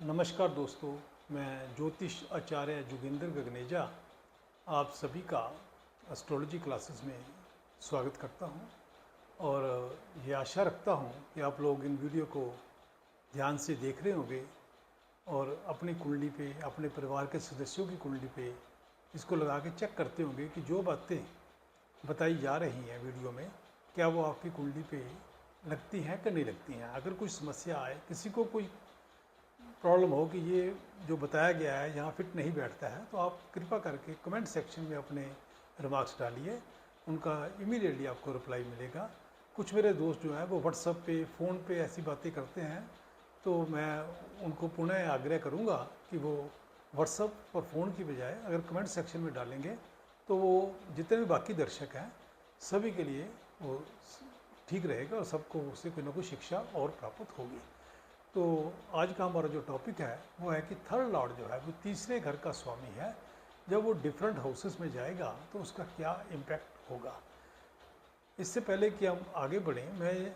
नमस्कार दोस्तों, मैं ज्योतिष आचार्य जोगिंदर गगनेजा आप सभी का एस्ट्रोलॉजी क्लासेस में स्वागत करता हूं और ये आशा रखता हूं कि आप लोग इन वीडियो को ध्यान से देख रहे होंगे और अपनी कुंडली पे, अपने परिवार के सदस्यों की कुंडली पे इसको लगा के चेक करते होंगे कि जो बातें बताई जा रही हैं वीडियो में, क्या वो आपकी कुंडली पे लगती हैं कि नहीं लगती हैं। अगर कोई समस्या आए, किसी को कोई प्रॉब्लम हो कि ये जो बताया गया है यहाँ फिट नहीं बैठता है, तो आप कृपा करके कमेंट सेक्शन में अपने रिमार्क्स डालिए, उनका इमीडिएटली आपको रिप्लाई मिलेगा। कुछ मेरे दोस्त जो हैं वो व्हाट्सएप पे, फ़ोन पे ऐसी बातें करते हैं, तो मैं उनको पुनः आग्रह करूँगा कि वो व्हाट्सएप और फ़ोन की बजाय अगर कमेंट सेक्शन में डालेंगे तो वो जितने भी बाकी दर्शक हैं सभी के लिए वो ठीक रहेगा और सबको उससे कोई ना कोई शिक्षा और प्राप्त होगी। तो आज का हमारा जो टॉपिक है वो है कि थर्ड लॉर्ड जो है वो तीसरे घर का स्वामी है। जब वो डिफरेंट हाउसेस में जाएगा तो उसका क्या इम्पैक्ट होगा। इससे पहले कि हम आगे बढ़ें, मैं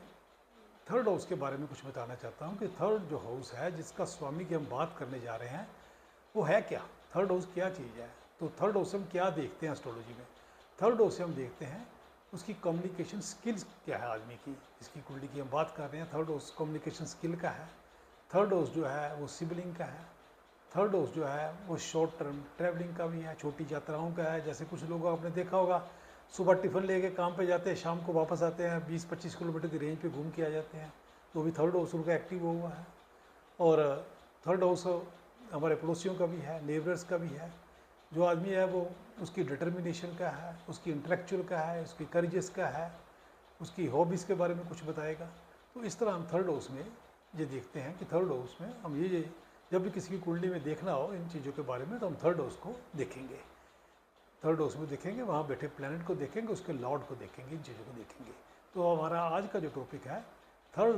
थर्ड हाउस के बारे में कुछ बताना चाहता हूँ कि थर्ड जो हाउस है जिसका स्वामी की हम बात करने जा रहे हैं वो है क्या, थर्ड हाउस क्या चीज़ है। तो थर्ड हाउस से हम क्या देखते हैं एस्ट्रोलॉजी में। थर्ड हाउस से हम देखते हैं उसकी कम्युनिकेशन स्किल्स क्या है आदमी की। इसकी कुंडली की हम बात कर रहे हैं, थर्ड हाउस कम्युनिकेशन स्किल का है। थर्ड हाउस जो है वो सिबलिंग का है। थर्ड हाउस जो है वो शॉर्ट टर्म ट्रैवलिंग का भी है, छोटी यात्राओं का है। जैसे कुछ लोग आपने देखा होगा सुबह टिफ़िन लेके काम पे जाते हैं, शाम को वापस आते हैं, 20-25 किलोमीटर की रेंज पे घूम के आ जाते हैं, तो भी थर्ड हाउस उनका एक्टिव हुआ है। और थर्ड हाउस हमारे पड़ोसियों का भी है, नेबर्स का भी है। जो आदमी है वो उसकी डिटर्मिनेशन का है, उसकी इंटेलेक्चुअल का है, उसकी करेजेस का है, उसकी हॉबीज़ के बारे में कुछ बताएगा। तो इस तरह हम थर्ड हाउस में ये देखते हैं कि थर्ड हाउस में हम ये जब भी किसी की कुंडली में देखना हो इन चीज़ों के बारे में तो हम थर्ड हाउस को देखेंगे। थर्ड हाउस में देखेंगे, वहाँ बैठे प्लैनेट को देखेंगे, उसके लॉर्ड को देखेंगे, इन चीज़ों को देखेंगे। तो हमारा आज का जो टॉपिक है third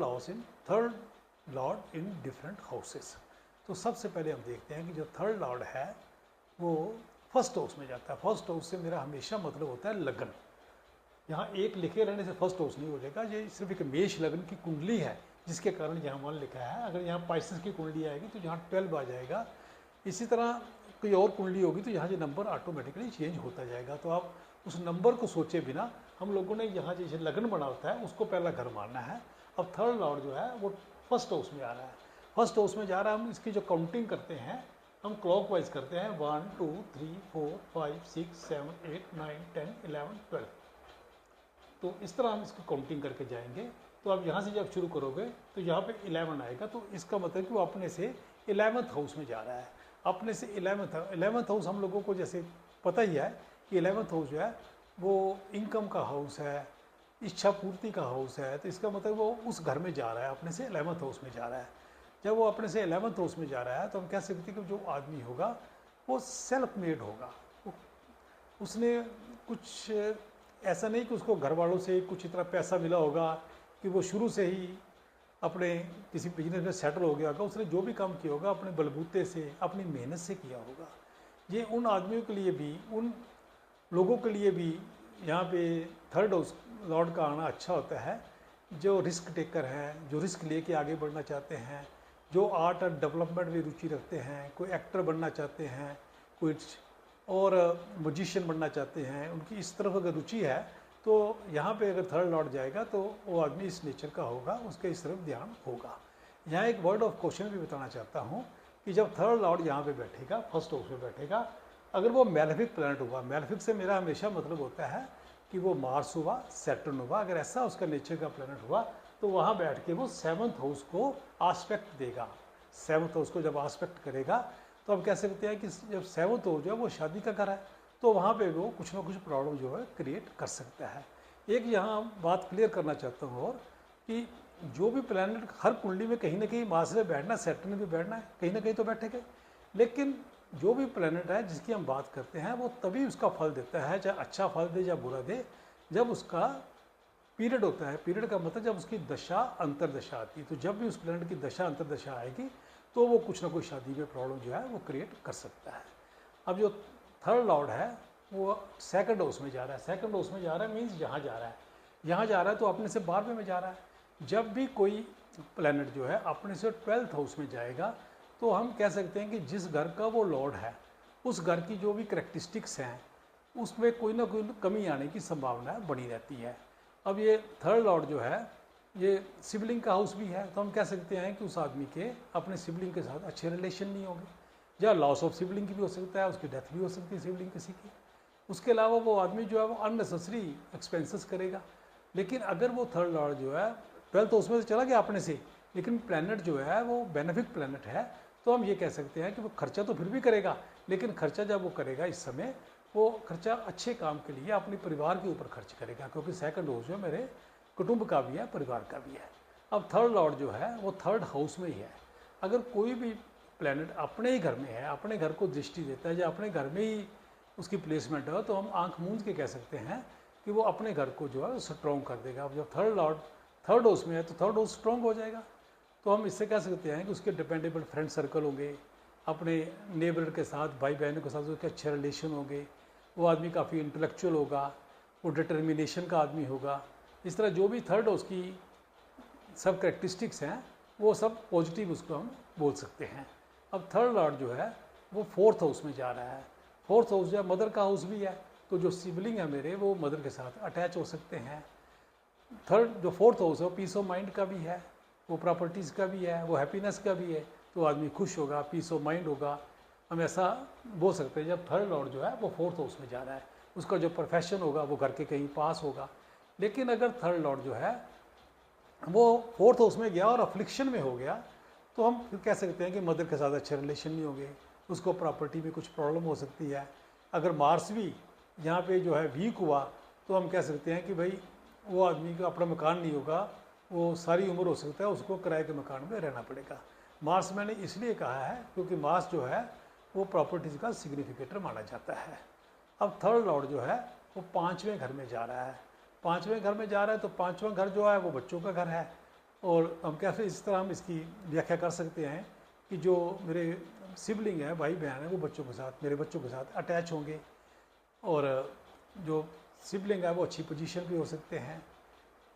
Lord in different houses. तो सबसे पहले हम देखते हैं कि जो थर्ड लॉर्ड है वो फर्स्ट हाउस में जाता है। फर्स्ट हाउस से मेरा हमेशा मतलब होता है लगन। यहाँ एक लिखे रहने से फर्स्ट हाउस नहीं हो जाएगा, ये सिर्फ एक मेष लगन की कुंडली है जिसके कारण यहाँ 1 लिखा है। अगर यहाँ पाइसेस की कुंडली आएगी तो यहाँ 12 आ जाएगा। इसी तरह कोई और कुंडली होगी तो यहाँ ये नंबर ऑटोमेटिकली चेंज होता जाएगा। तो आप उस नंबर को सोचे बिना हम लोगों ने यहाँ जैसे लगन बना होता है उसको पहला घर मानना है। अब थर्ड लॉर्ड जो है वो फर्स्ट हाउस में आ रहा है। फर्स्ट हाउस में जा रहा है, हम इसकी जो काउंटिंग करते हैं हम क्लॉक वाइज करते हैं 1 2 3 4 5 6 7 8 9 10 11 12। तो इस तरह हम इसकी काउंटिंग करके जाएंगे। तो आप यहाँ से जब शुरू करोगे तो यहाँ पे 11 आएगा, तो इसका मतलब कि वो अपने से 11th हाउस में जा रहा है। अपने से 11th हाउस हम लोगों को जैसे पता ही है कि 11th हाउस जो है वो इनकम का हाउस है, इच्छा पूर्ति का हाउस है। तो इसका मतलब वो उस घर में जा रहा है, अपने से 11th हाउस में जा रहा है। जब वो अपने से 11th हाउस में जा रहा है तो हम कह सकते हैं कि जो आदमी होगा वो सेल्फ मेड होगा। उसने कुछ ऐसा नहीं कि उसको घर वालों से कुछ इतना पैसा मिला होगा कि वो शुरू से ही अपने किसी बिजनेस में सेटल हो गया होगा। उसने जो भी काम किया होगा अपने बलबूते से, अपनी मेहनत से किया होगा। ये उन आदमियों के लिए भी, उन लोगों के लिए भी यहाँ पे थर्ड हाउस लॉर्ड का आना अच्छा होता है जो रिस्क टेकर हैं, जो रिस्क लेके आगे बढ़ना चाहते हैं, जो आर्ट और डेवलपमेंट में रुचि रखते हैं, कोई एक्टर बनना चाहते हैं, कोई और म्यूजिशियन बनना चाहते हैं, उनकी इस तरफ अगर रुचि है तो यहाँ पे अगर थर्ड लॉर्ड जाएगा तो वो आदमी इस नेचर का होगा, उसके इस तरफ ध्यान होगा। यहाँ एक वर्ड ऑफ क्वेश्चन भी बताना चाहता हूँ कि जब थर्ड लॉर्ड यहाँ पे बैठेगा, फर्स्ट हाउस में बैठेगा, अगर वो मैलेफिक प्लैनेट हुआ, मैलेफिक से मेरा हमेशा मतलब होता है कि वो मार्स हुआ, सैटर्न हुआ, अगर ऐसा उसका नेचर का प्लैनेट हुआ तो वहाँ बैठ के वो 7th हाउस को आस्पेक्ट देगा। 7th हाउस को जब आस्पेक्ट करेगा तो हम कह सकते हैं कि जब 7th हाउस जो है वो शादी का घर है, तो वहाँ पे वो कुछ ना कुछ प्रॉब्लम जो है क्रिएट कर सकता है। एक यहाँ बात क्लियर करना चाहता हूँ और कि जो भी प्लैनेट हर कुंडली में कहीं ना कहीं मार्स में बैठना, सैटर्न में भी बैठना है, कहीं ना कहीं तो बैठेगा। लेकिन जो भी प्लैनेट है जिसकी हम बात करते हैं वो तभी उसका फल देता है, चाहे अच्छा फल दे या बुरा दे, जब उसका पीरियड होता है। पीरियड का मतलब जब उसकी दशा अंतरदशा आती है। तो जब भी उस प्लैनेट की दशा अंतरदशा आएगी तो वो कुछ ना कुछ शादी में प्रॉब्लम जो है वो क्रिएट कर सकता है। अब जो थर्ड लॉर्ड है वो सेकंड हाउस में जा रहा है। सेकंड हाउस में जा रहा है मीन्स यहाँ जा रहा है, यहाँ जा रहा है तो अपने से 12वें में जा रहा है। जब भी कोई प्लैनेट जो है अपने से 12th हाउस में जाएगा तो हम कह सकते हैं कि जिस घर का वो लॉर्ड है उस घर की जो भी करेक्टरिस्टिक्स हैं उसमें कोई ना कोई कमी आने की संभावना बनी रहती है। अब ये थर्ड लॉर्ड जो है ये सिबलिंग का हाउस भी है, तो हम कह सकते हैं कि उस आदमी के अपने सिबलिंग के साथ अच्छे रिलेशन नहीं होंगे, या लॉस ऑफ सिबलिंग की भी हो सकता है, उसकी डेथ भी हो सकती है सिबलिंग किसी की। उसके अलावा वो आदमी जो है वो अननेसेसरी एक्सपेंसेस करेगा। लेकिन अगर वो थर्ड लॉर्ड जो है 12th हाउस में से चला गया अपने से, लेकिन प्लैनेट जो है वो बेनिफिक प्लैनेट है, तो हम ये कह सकते हैं कि वो खर्चा तो फिर भी करेगा, लेकिन खर्चा जब वो करेगा इस समय वो खर्चा अच्छे काम के लिए अपने परिवार के ऊपर खर्च करेगा, क्योंकि सेकंड हाउस जो मेरे कुटुंब का भी है, परिवार का भी है। अब थर्ड लॉर्ड जो है वो थर्ड हाउस में ही है। अगर कोई भी प्लैनेट अपने ही घर में है, अपने घर को दृष्टि देता है या अपने घर में ही उसकी प्लेसमेंट है, तो हम आंख मूंद के कह सकते हैं कि वो अपने घर को जो है स्ट्रॉन्ग कर देगा। अब जब थर्ड लॉर्ड थर्ड हाउस में है तो थर्ड हाउस स्ट्रॉन्ग हो जाएगा। तो हम इससे कह सकते हैं कि उसके डिपेंडेबल फ्रेंड सर्कल होंगे, अपने नेबर के साथ, भाई बहनों के साथ उसके अच्छे रिलेशन होंगे, वो आदमी काफ़ी इंटेलेक्चुअल होगा, वो डिटर्मिनेशन का आदमी होगा। इस तरह जो भी थर्ड हाउस की सब करेक्टरिस्टिक्स हैं वो सब पॉजिटिव उसको हम बोल सकते हैं। अब थर्ड लॉर्ड जो है वो फोर्थ हाउस में जा रहा है। फोर्थ हाउस जो है मदर का हाउस भी है, तो जो सिबलिंग है मेरे वो मदर के साथ अटैच हो सकते हैं। थर्ड जो फोर्थ हाउस है वो पीस ऑफ माइंड का भी है, वो प्रॉपर्टीज़ का भी है, वो हैप्पीनेस का भी है, तो आदमी खुश होगा, पीस ऑफ माइंड होगा। हम ऐसा बोल सकते हैं जब थर्ड लॉर्ड जो है वो फोर्थ हाउस में जा रहा है, उसका जो प्रोफेशन होगा वो घर के कहीं पास होगा। लेकिन अगर थर्ड लॉर्ड जो है वो फोर्थ हाउस में गया और अफ्लिक्शन में हो गया, तो हम फिर कह सकते हैं कि मदर के साथ अच्छे रिलेशन नहीं होंगे, उसको प्रॉपर्टी में कुछ प्रॉब्लम हो सकती है। अगर मार्स भी यहाँ पे जो है वीक हुआ तो हम कह सकते हैं कि भाई वो आदमी का अपना मकान नहीं होगा, वो सारी उम्र हो सकता है उसको किराए के मकान में रहना पड़ेगा। मार्स मैंने इसलिए कहा है क्योंकि मार्स जो है वो प्रॉपर्टीज़ का सिग्निफिकेटर माना जाता है। अब थर्ड लॉर्ड जो है वो पाँचवें घर में जा रहा है। पाँचवें घर में जा रहा है तो पाँचवां घर जो है वो बच्चों का घर है, और हम कैसे इस तरह हम इसकी व्याख्या कर सकते हैं कि जो मेरे सिबलिंग है, भाई बहन है, वो बच्चों के साथ, मेरे बच्चों के साथ अटैच होंगे, और जो सिबलिंग है वो अच्छी पोजीशन पे हो सकते हैं।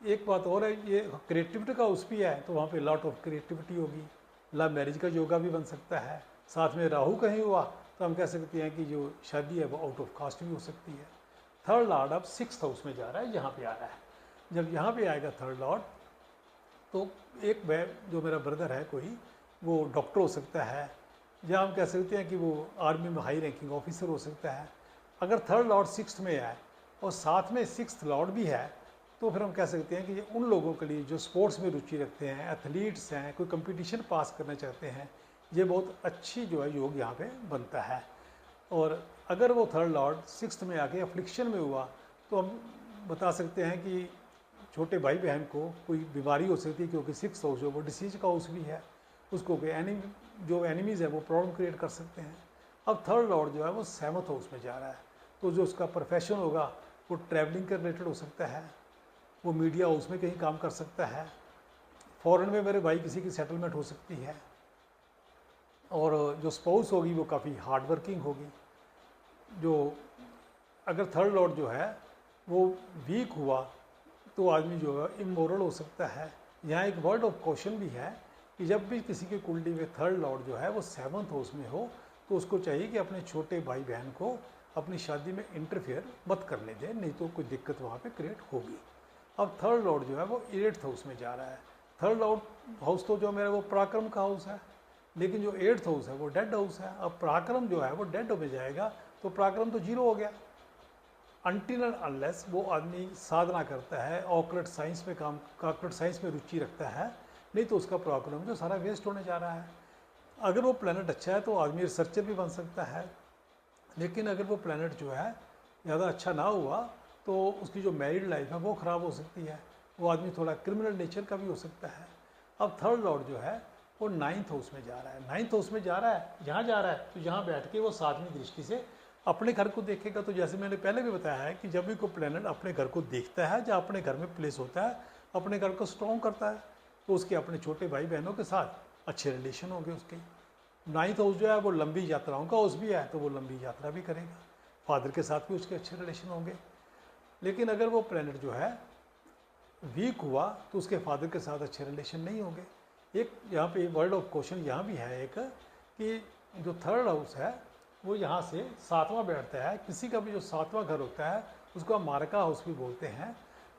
एक बात और है, ये क्रिएटिविटी का उस भी है तो वहाँ पे लॉट ऑफ क्रिएटिविटी होगी, लव मैरिज का योगा भी बन सकता है। साथ में राहु कहीं हुआ तो हम कह सकते हैं कि जो शादी है वो आउट ऑफ कास्ट भी हो सकती है। थर्ड लॉर्ड अब सिक्स्थ हाउस में जा रहा है, यहाँ पे आ रहा है। जब यहाँ पे आएगा थर्ड लॉर्ड तो एक वह जो मेरा ब्रदर है कोई, वो डॉक्टर हो सकता है, या हम कह सकते हैं कि वो आर्मी में हाई रैंकिंग ऑफिसर हो सकता है। अगर थर्ड लॉर्ड सिक्स्थ में है और साथ में सिक्स्थ लॉर्ड भी है, तो फिर हम कह सकते हैं कि ये उन लोगों के लिए जो स्पोर्ट्स में रुचि रखते हैं, एथलीट्स हैं, कोई कंपटीशन पास करना चाहते हैं, ये बहुत अच्छी जो है योग यहाँ पे बनता है। और अगर वो थर्ड लॉर्ड सिक्स्थ में आके अफ्लिक्शन में हुआ तो हम बता सकते हैं कि छोटे भाई बहन को कोई बीमारी हो सकती है, क्योंकि सिक्स्थ हाउस जो वो डिसीज का हाउस भी है, उसको कोई जो एनिमीज़ है वो प्रॉब्लम क्रिएट कर सकते हैं। अब थर्ड लॉर्ड जो है वो सेवंथ हाउस में जा रहा है, तो जो उसका प्रोफेशन होगा वो ट्रैवलिंग के रिलेटेड हो सकता है, वो मीडिया हाउस में कहीं काम कर सकता है, फॉरेन में मेरे भाई किसी की सेटलमेंट हो सकती है, और जो स्पाउस होगी वो काफ़ी हार्ड वर्किंग होगी। जो अगर थर्ड लॉर्ड जो है वो वीक हुआ तो आदमी जो है इमोरल हो सकता है। यहाँ एक वर्ड ऑफ क्वेश्चन भी है कि जब भी किसी की कुंडली में थर्ड लॉर्ड जो है वो सेवंथ हाउस में हो तो उसको चाहिए कि अपने छोटे भाई बहन को अपनी शादी में इंटरफेयर मत करने दे, नहीं तो कोई दिक्कत वहाँ पे क्रिएट होगी। अब थर्ड लॉर्ड जो है वो 8th हाउस में जा रहा है। थर्ड लॉर्ड हाउस तो जो मेरा वो पराक्रम का हाउस है, लेकिन जो 8th हाउस है वो डेड हाउस है। अब पराक्रम जो है वो डेड में जाएगा तो पराक्रम तो जीरो हो गया। अनटिल एंड अनलेस वो आदमी साधना करता है, ऑकल्ट साइंस में ऑकल्ट साइंस में रुचि रखता है, नहीं तो उसका पराक्रम जो सारा वेस्ट होने जा रहा है। अगर वो प्लेनेट अच्छा है तो आदमी रिसर्चर भी बन सकता है, लेकिन अगर वो प्लेनेट जो है ज़्यादा अच्छा ना हुआ तो उसकी जो मैरिड लाइफ है वो ख़राब हो सकती है, वो आदमी थोड़ा क्रिमिनल नेचर का भी हो सकता है। अब थर्ड लॉर्ड जो है वो 9th हाउस में जा रहा है। 9th हाउस में जा रहा है, यहाँ जा रहा है तो यहाँ बैठ के वो 7वीं दृष्टि से अपने घर को देखेगा। तो जैसे मैंने पहले भी बताया है कि जब भी कोई प्लेनेट अपने घर को देखता है या अपने घर में प्लेस होता है, अपने घर को स्ट्रॉन्ग करता है, तो उसके अपने छोटे भाई बहनों के साथ अच्छे रिलेशन होंगे उसके। 9th हाउस जो है वो लंबी यात्राओं का हाउस भी है, तो वो लंबी यात्रा भी करेगा, फादर के साथ भी उसके अच्छे रिलेशन होंगे। लेकिन अगर वो प्लेनेट जो है वीक हुआ तो उसके फादर के साथ अच्छे रिलेशन नहीं होंगे। एक यहाँ पे वर्ड ऑफ क्वेश्चन यहाँ भी है एक कि जो थर्ड हाउस है वो यहाँ से सातवां बैठता है। किसी का भी जो सातवां घर होता है उसको हम मार्का हाउस भी बोलते हैं।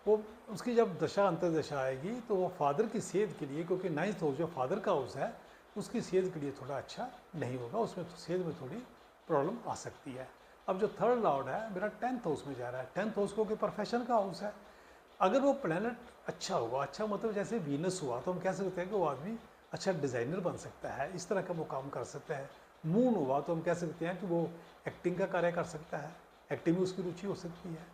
वो उसकी जब दशा अंतर्दशा आएगी तो वो फादर की सेहत के लिए, क्योंकि नाइन्थ हाउस जो फादर का हाउस है उसकी सेहत के लिए थोड़ा अच्छा नहीं होगा, उसमें सेहत में थोड़ी प्रॉब्लम आ सकती है। अब जो थर्ड लॉर्ड है मेरा 10th हाउस में जा रहा है। 10th हाउस को प्रोफेशन का हाउस है। अगर वो प्लेनेट अच्छा हुआ, अच्छा मतलब जैसे वीनस हुआ, तो हम कह सकते हैं कि वो आदमी अच्छा डिज़ाइनर बन सकता है, इस तरह का वो काम कर सकता है। मून हुआ तो हम कह सकते हैं कि वो एक्टिंग का कार्य कर सकता है, एक्टिंग में उसकी रुचि हो सकती है।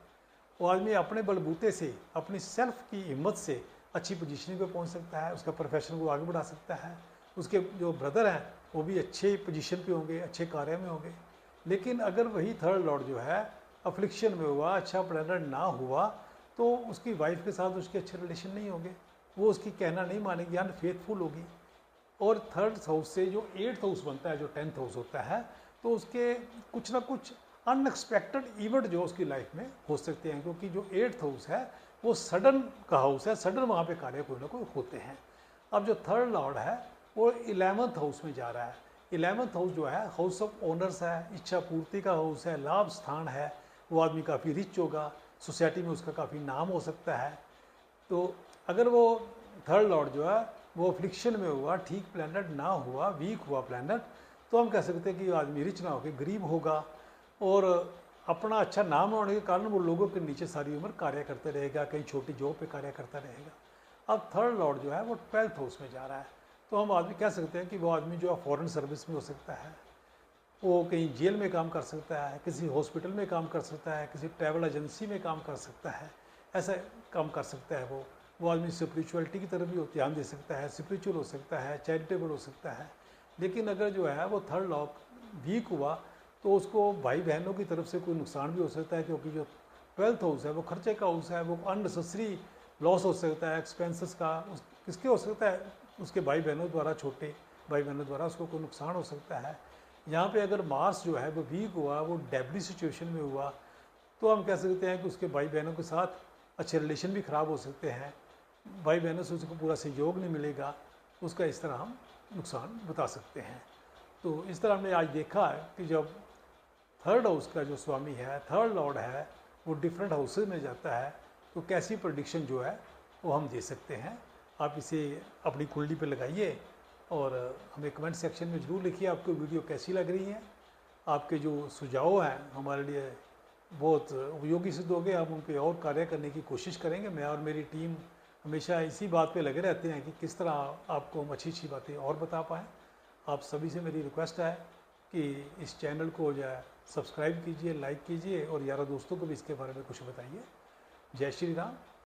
वो आदमी अपने बलबूते से, अपनी सेल्फ की हिम्मत से अच्छी पोजीशनिंग पे पहुंच सकता है, उसका प्रोफेशन को आगे बढ़ा सकता है। उसके जो ब्रदर हैं वो भी अच्छे पोजीशन पे होंगे, अच्छे कार्य में होंगे। लेकिन अगर वही थर्ड लॉर्ड जो है अफ्लिक्शन में हुआ, अच्छा प्लैनेट ना हुआ, तो उसकी वाइफ के साथ उसके अच्छे रिलेशन नहीं होंगे, वो उसकी कहना नहीं मानेगी, अनफेथफुल होगी। और थर्ड हाउस से जो 8th हाउस बनता है, जो 10th हाउस होता है, तो उसके कुछ ना कुछ अनएक्सपेक्टेड इवेंट जो उसकी लाइफ में हो सकते हैं, क्योंकि जो 8th हाउस है वो सडन का हाउस है, सडन वहाँ पे कार्य कोई ना कोई होते हैं। अब जो थर्ड लॉर्ड है वो 11th हाउस में जा रहा है। 11th हाउस जो है हाउस ऑफ ओनर्स है, इच्छा पूर्ति का हाउस है, लाभ स्थान है। वो आदमी काफ़ी रिच होगा, सोसाइटी में उसका काफ़ी नाम हो सकता है। तो अगर वो थर्ड लॉर्ड जो है वो अफ्लिक्शन में हुआ, ठीक प्लैनेट ना हुआ, वीक हुआ प्लैनेट, तो हम कह सकते हैं कि आदमी रिच ना होकर गरीब होगा और अपना अच्छा नाम होने के कारण वो लोगों के नीचे सारी उम्र कार्य करते रहेगा, कहीं छोटी जॉब पे कार्य करता रहेगा। अब थर्ड लॉर्ड जो है वो 12th हाउस में जा रहा है, तो हम आदमी कह सकते हैं कि वो आदमी जो है फॉरेन सर्विस में हो सकता है, वो कहीं जेल में काम कर सकता है, किसी हॉस्पिटल में काम कर सकता है, किसी ट्रैवल एजेंसी में काम कर सकता है, ऐसा काम कर सकता है। वो आदमी स्पिरिचुअलिटी की तरफ भी ध्यान दे सकता है, स्पिरिचुअल हो सकता है, चैरिटेबल हो सकता है। लेकिन अगर जो है वो थर्ड लॉर्ड वीक हुआ तो उसको भाई बहनों की तरफ से कोई नुकसान भी हो सकता है, क्योंकि जो 12th हाउस है वो खर्चे का हाउस है, वो अननेसेसरी लॉस हो सकता है, एक्सपेंसेस का किसके हो सकता है, उसके भाई बहनों द्वारा, छोटे भाई बहनों द्वारा उसको कोई नुकसान हो सकता है। यहाँ पे अगर मार्स जो है वो वीक हुआ, वो डेबली सिचुएशन में हुआ, तो हम कह सकते हैं कि उसके भाई बहनों के साथ अच्छे रिलेशन भी ख़राब हो सकते हैं, भाई बहनों से उसको पूरा सहयोग नहीं मिलेगा, उसका इस तरह हम नुकसान बता सकते हैं। तो इस तरह हमने आज देखा है कि जब थर्ड हाउस का जो स्वामी है, थर्ड लॉर्ड है, वो डिफरेंट हाउसेज में जाता है, तो कैसी प्रेडिक्शन जो है वो हम दे सकते हैं। आप इसे अपनी कुंडली पे लगाइए और हमें कमेंट सेक्शन में ज़रूर लिखिए आपको वीडियो कैसी लग रही है। आपके जो सुझाव हैं हमारे लिए बहुत उपयोगी सिद्ध होंगे, हम उन पर और कार्य करने की कोशिश करेंगे। मैं और मेरी टीम हमेशा इसी बात पे लगे रहते हैं कि किस तरह आपको हम अच्छी अच्छी बातें और बता पाएँ। आप सभी से मेरी रिक्वेस्ट है कि इस चैनल को जो है सब्सक्राइब कीजिए, लाइक कीजिए और यारों दोस्तों को भी इसके बारे में कुछ बताइए। जय श्री राम।